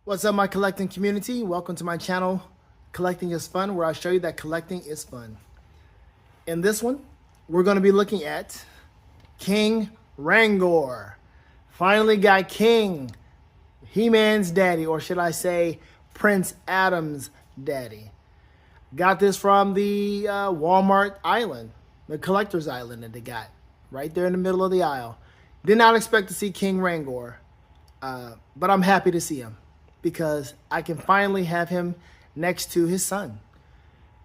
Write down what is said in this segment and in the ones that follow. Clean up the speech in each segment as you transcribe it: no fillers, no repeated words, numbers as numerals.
What's up, my collecting community? Welcome to my channel, Collecting is Fun, where I show you that collecting is fun. In this one, we're going to be looking at King Randor. Finally got King, He-Man's daddy, or should I say Prince Adam's daddy. Got this from the Walmart island, the collector's island that they got right there in the middle of the aisle. Did not expect to see King Randor, but I'm happy to see him, because I can finally have him next to his son.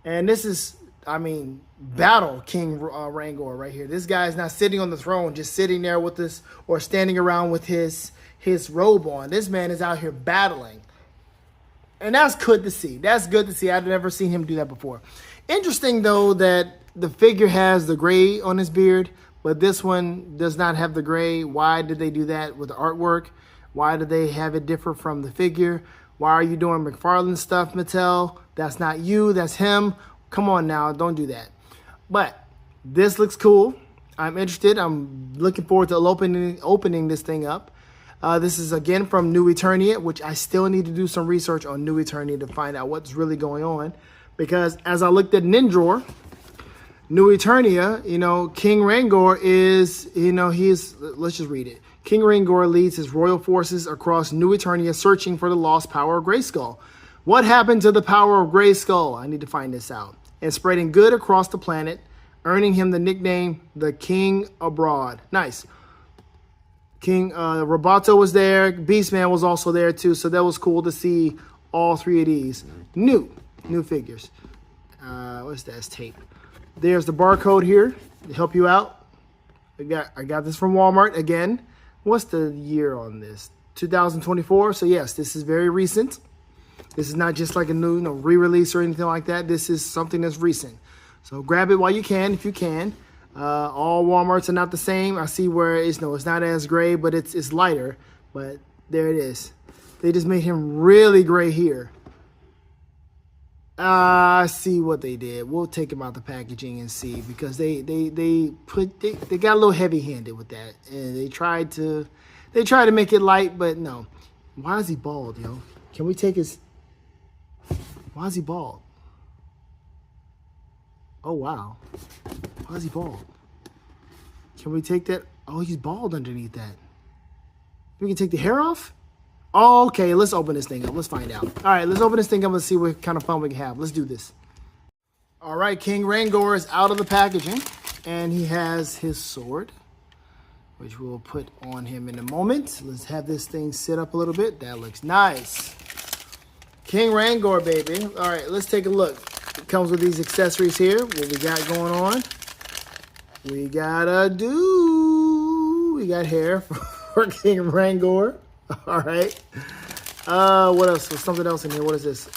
And this is, I mean, battle King Randor right here. This guy is not sitting on the throne, just sitting there with this, or standing around with his robe on. This man is out here battling. And that's good to see. That's good to see. I've never seen him do that before. Interesting, though, that the figure has the gray on his beard, but this one does not have the gray. Why did they do that with the artwork? Why do they have it differ from the figure? Why are you doing McFarlane stuff, Mattel? That's not you, that's him. Come on now, don't do that. But this looks cool. I'm interested. I'm looking forward to opening this thing up. This is, again, from New Eternia, which I still need to do some research on New Eternia to find out what's really going on. Because as I looked at Ninja, New Eternia, you know, King Randor is, you know, let's just read it. King Randor leads his royal forces across New Eternia searching for the lost power of Grayskull. What happened to the power of Grayskull? I need to find this out. And spreading good across the planet, earning him the nickname the King Abroad. Nice. King Roboto was there. Beastman was also there too. So that was cool to see all three of these. New figures. What's that? It's tape. There's the barcode here to help you out. I got this from Walmart again. What's the year on this? 2024. So yes, this is very recent. This is not just like a new, re-release or anything like that. This is something that's recent. So grab it while you can, if you can. All Walmarts are not the same. I see where it's not as gray, but it's lighter. But there it is. They just made him really gray here. I see what they did. We'll take him out the packaging and see, because they got a little heavy-handed with that, and they tried to make it light, but no. Why is he bald, yo? Can we take his? Why is he bald? Oh wow. Why is he bald? Can we take that? Oh, he's bald underneath that. We can take the hair off? Oh, okay, let's open this thing up. Let's find out. All right, let's open this thing up and see what kind of fun we can have. Let's do this. All right, King Randor is out of the packaging, and he has his sword, which we'll put on him in a moment. Let's have this thing sit up a little bit. That looks nice. King Randor, baby. All right, let's take a look. It comes with these accessories here. What we got going on? We got we got hair for King Randor. All right. What else? There's something else in here. What is this?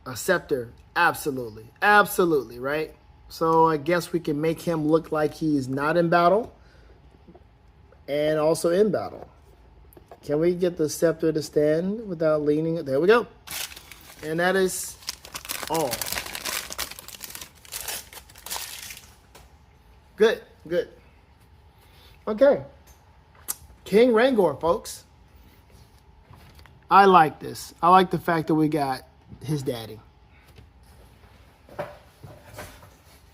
A scepter. Absolutely. Absolutely, right? So I guess we can make him look like he's not in battle and also in battle. Can we get the scepter to stand without leaning? There we go. And that is all. Good, good. Okay. King Randor, folks. I like this. I like the fact that we got his daddy.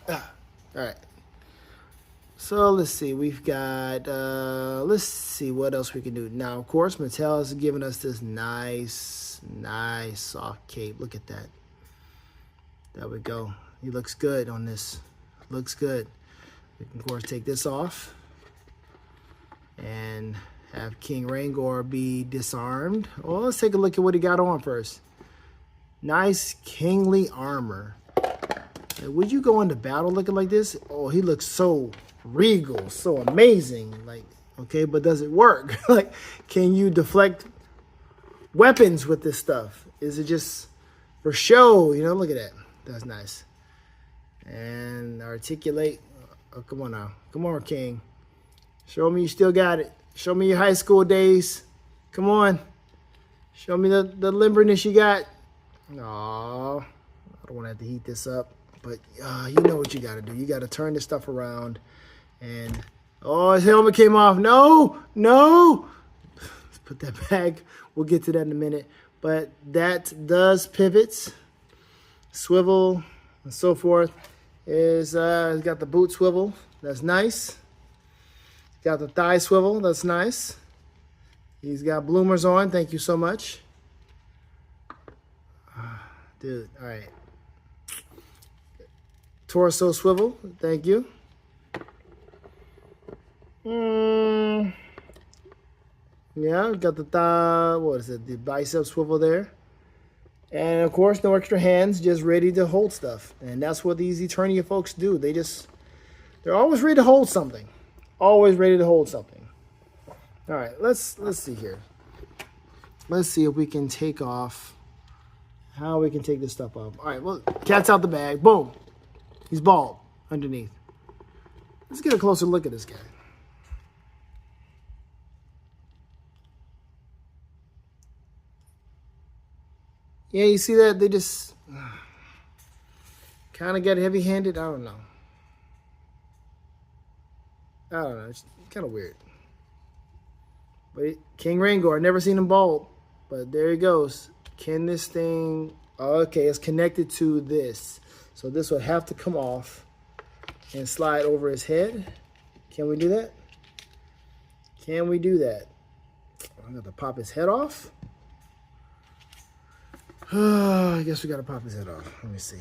All right. So let's see. We've got, let's see what else we can do. Now, of course, Mattel has given us this nice soft cape. Look at that. There we go. He looks good on this. Looks good. We can, of course, take this off and have King Randor be disarmed. Well, let's take a look at what he got on first. Nice kingly armor. Would you go into battle looking like this? Oh, he looks so regal, so amazing. Like, okay, but does it work? Like, can you deflect weapons with this stuff? Is it just for show? You know, look at that. That's nice. And articulate. Oh, come on now. Come on, King. Show me you still got it. Show me your high school days. Come on. Show me the limberness you got. Aw. I don't want to have to heat this up. But you know what you got to do. You got to turn this stuff around. And, Oh, his helmet came off. No, no. Let's put that back. We'll get to that in a minute. But that does pivot, swivel, and so forth. He's got the boot swivel. That's nice. Got the thigh swivel. That's nice. He's got bloomers on. Thank you so much. Dude, all right. Torso swivel. Thank you. Yeah, got the thigh, what is it, the bicep swivel there. And of course, no extra hands, just ready to hold stuff. And that's what these Eternia folks do. They're always ready to hold something. Always ready to hold something. All right, let's see here. Let's see if we can take off, how we can take this stuff off. All right, well, cat's out the bag. Boom. He's bald underneath. Let's get a closer look at this guy. Yeah, you see that? They just kind of get heavy-handed. I don't know. It's kind of weird. But King Randor, never seen him bald. But there he goes. Can this thing... Okay, it's connected to this. So this would have to come off and slide over his head. Can we do that? Can we do that? I'm going to pop his head off. I guess we got to pop his head off. Let me see.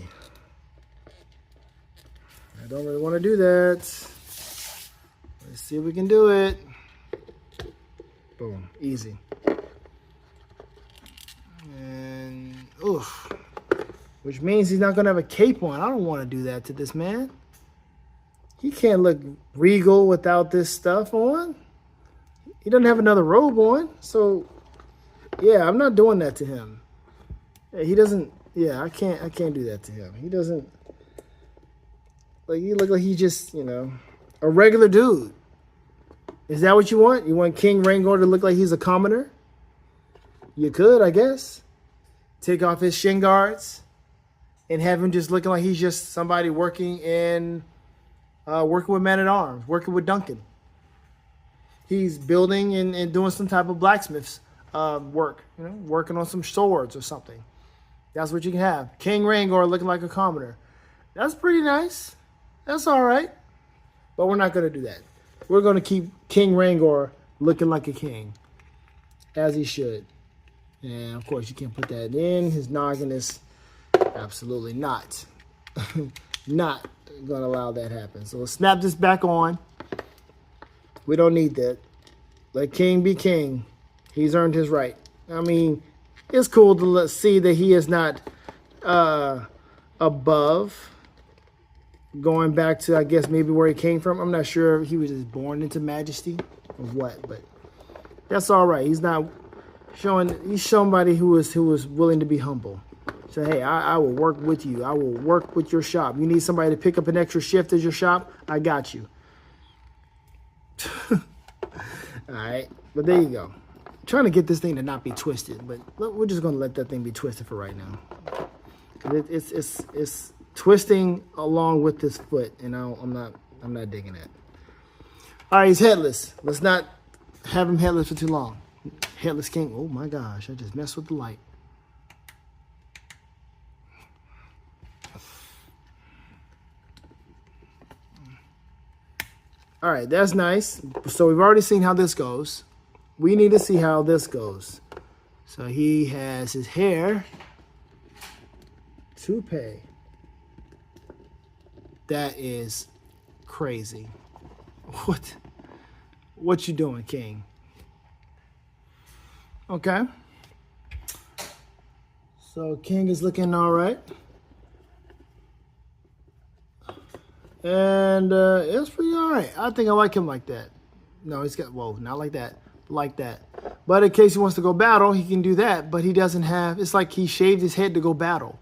I don't really want to do that. Let's see if we can do it. Boom. Easy. And, oof. Which means he's not going to have a cape on. I don't want to do that to this man. He can't look regal without this stuff on. He doesn't have another robe on. So, yeah, I'm not doing that to him. He doesn't, yeah, I can't do that to him. He doesn't, like, he look like he's just, you know, a regular dude. Is that what you want? You want King Randor to look like he's a commoner? You could, I guess. Take off his shin guards and have him just looking like he's just somebody working with Man-at-Arms, working with Duncan. He's building and doing some type of blacksmith's work, you know, working on some swords or something. That's what you can have. King Randor looking like a commoner. That's pretty nice. That's all right. But we're not going to do that. We're going to keep King Randor looking like a king, as he should. And, of course, you can't put that in. His noggin is absolutely not. Not going to allow that to happen. So let's snap this back on. We don't need that. Let King be king. He's earned his right. I mean, it's cool to see that he is not above, going back to, I guess, maybe where he came from. I'm not sure if he was just born into majesty or what, but that's all right. He's not showing, he's somebody who is willing to be humble. So, hey, I will work with you. I will work with your shop. You need somebody to pick up an extra shift at your shop? I got you. All right, but there you go. Trying to get this thing to not be twisted, but we're just gonna let that thing be twisted for right now. It's twisting along with this foot, and I'm not digging it. All right, he's headless. Let's not have him headless for too long. Headless King. Oh my gosh, I just messed with the light. All right, that's nice. So we've already seen how this goes. We need to see how this goes. So he has his hair toupee. That is crazy. What you doing, King? Okay. So King is looking all right. And it's pretty all right. I think I like him like that. No, he's got, whoa, not like that. Like that. But in case he wants to go battle, he can do that. But he doesn't have, it's like he shaved his head to go battle.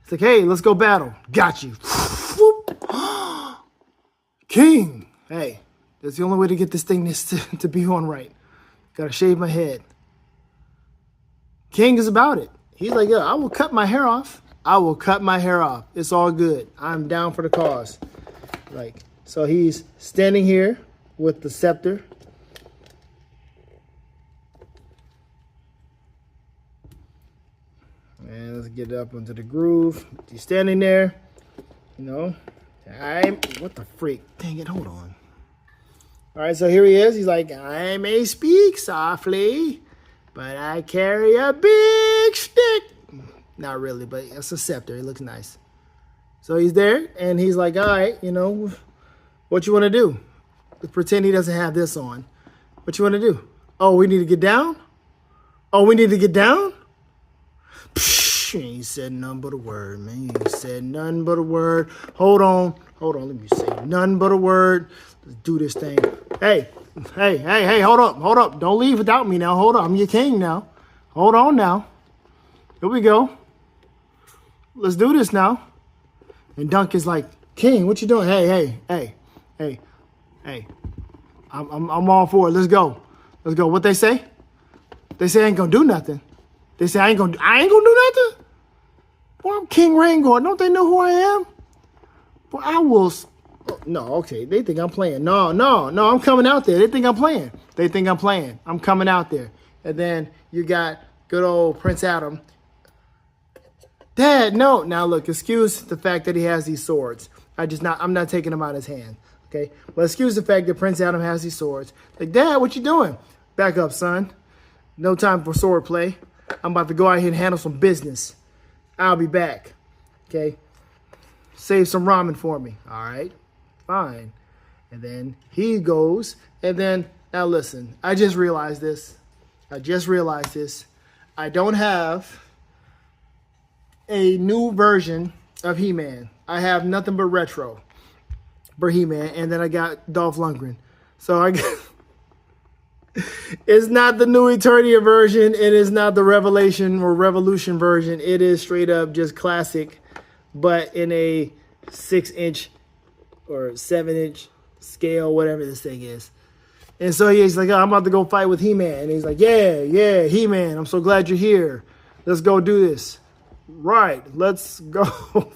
It's like, hey, let's go battle. Got you. King. Hey, that's the only way to get this thing to be on right. Gotta shave my head. King is about it. He's like, yeah, I will cut my hair off. I will cut my hair off. It's all good. I'm down for the cause. Like, So he's standing here with the scepter. And let's get up into the groove. He's standing there, you know. What the freak? Dang it, hold on. All right, so here he is. He's like, I may speak softly, but I carry a big stick. Not really, but it's a scepter. It looks nice. So he's there, and he's like, all right, you know, what you want to do? Pretend he doesn't have this on. What you want to do? Oh, we need to get down? Oh, we need to get down? Psh, you ain't said none but a word, man. You ain't said none but a word. Hold on, let me say none but a word. Let's do this thing. Hey, hold up. Don't leave without me now. Hold up, I'm your king now. Hold on now. Here we go. Let's do this now. And Dunk is like, King, what you doing? Hey. I'm all for it. Let's go. What they say? They say I ain't gonna do nothing. They say I ain't gonna do nothing? Boy, I'm King Randor. Don't they know who I am? Boy, I will. No, okay. They think I'm playing. No, I'm coming out there. They think I'm playing. I'm coming out there. And then you got good old Prince Adam. Dad, no. Now look, excuse the fact that he has these swords. I'm not taking them out of his hand. Okay? But excuse the fact that Prince Adam has these swords. Like, Dad, what you doing? Back up, son. No time for sword play. I'm about to go out here and handle some business. I'll be back. Okay? Save some ramen for me. All right? Fine. And then he goes. And then, now listen. I just realized this. I don't have a new version of He-Man. I have nothing but retro for He-Man, and then I got Dolph Lundgren. So I got it's not the new Eternia version. It is not the Revelation or Revolution version. It is straight up just classic, but in a 6-inch or 7-inch scale, whatever this thing is. And so he's like, oh, I'm about to go fight with He-Man. And he's like, yeah, He-Man, I'm so glad you're here. Let's go do this. Right, let's go.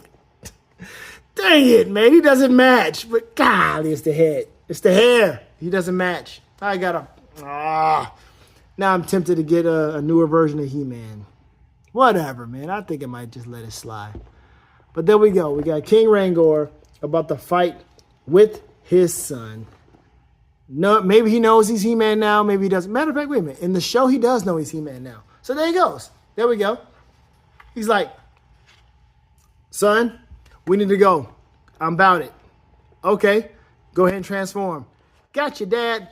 Dang it, man. He doesn't match. But golly, it's the head. It's the hair. He doesn't match. I gotta. Now I'm tempted to get a newer version of He-Man. Whatever, man. I think I might just let it slide. But there we go. We got King Randor about to fight with his son. No, maybe he knows he's He-Man now. Maybe he doesn't. Matter of fact, wait a minute. In the show, he does know he's He-Man now. So there he goes. There we go. He's like, son, we need to go. I'm about it. Okay, go ahead and transform. Got you, Dad.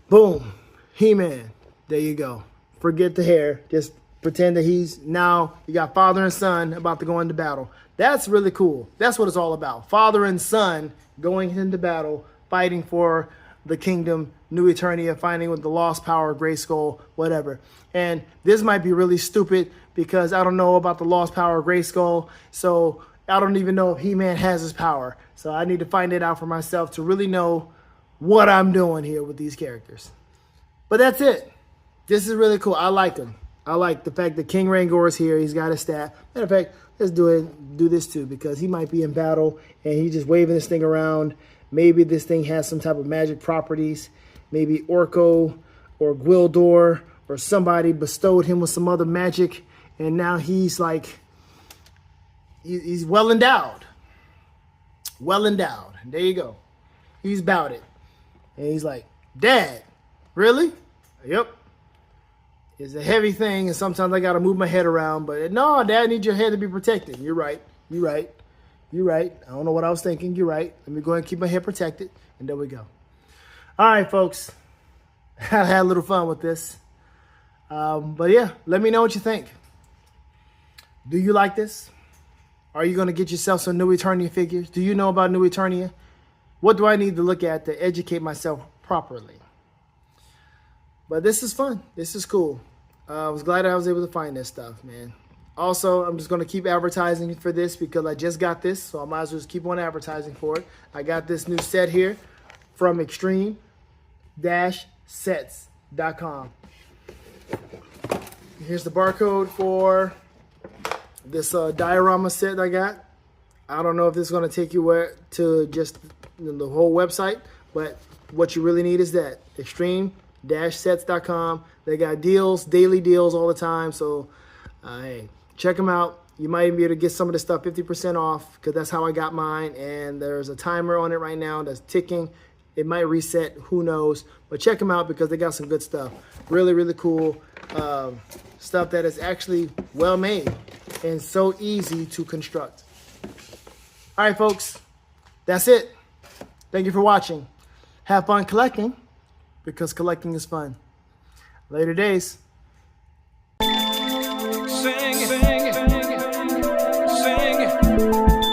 Boom. He-Man. There you go. Forget the hair. Just pretend that he's now, you got father and son about to go into battle. That's really cool. That's what it's all about. Father and son going into battle, fighting for the kingdom, New Eternia, fighting with the lost power of Grayskull, whatever. And this might be really stupid because I don't know about the lost power of Grayskull, so I don't even know if He-Man has his power. So I need to find it out for myself to really know what I'm doing here with these characters. But that's it. This is really cool. I like him. I like the fact that King Randor is here. He's got his staff. Matter of fact, let's do this too, because he might be in battle and he's just waving this thing around. Maybe this thing has some type of magic properties. Maybe Orko or Gwildor or somebody bestowed him with some other magic, and now he's like, he's well endowed. Well endowed. There you go. He's about it. And he's like, Dad, really? Yep. It's a heavy thing, and sometimes I got to move my head around. But no, Dad, I need your head to be protected. You're right. I don't know what I was thinking. You're right. Let me go ahead and keep my head protected. And there we go. All right, folks. I had a little fun with this. But yeah, let me know what you think. Do you like this? Are you going to get yourself some New Eternia figures? Do you know about New Eternia? What do I need to look at to educate myself properly? But this is fun. This is cool. I was glad I was able to find this stuff, man. Also, I'm just going to keep advertising for this because I just got this, so I might as well just keep on advertising for it. I got this new set here from extreme-sets.com. Here's the barcode for this diorama set I got. I don't know if this is going to take you where to just the whole website, but what you really need is that extreme-sets.com. They got deals, daily deals all the time. So hey, check them out. You might even be able to get some of the stuff 50% off, because that's how I got mine. And there's a timer on it right now that's ticking. It might reset, who knows. But check them out because they got some good stuff. Really, really cool stuff that is actually well made and so easy to construct. All right, folks, that's it. Thank you for watching. Have fun collecting, because collecting is fun. Later days.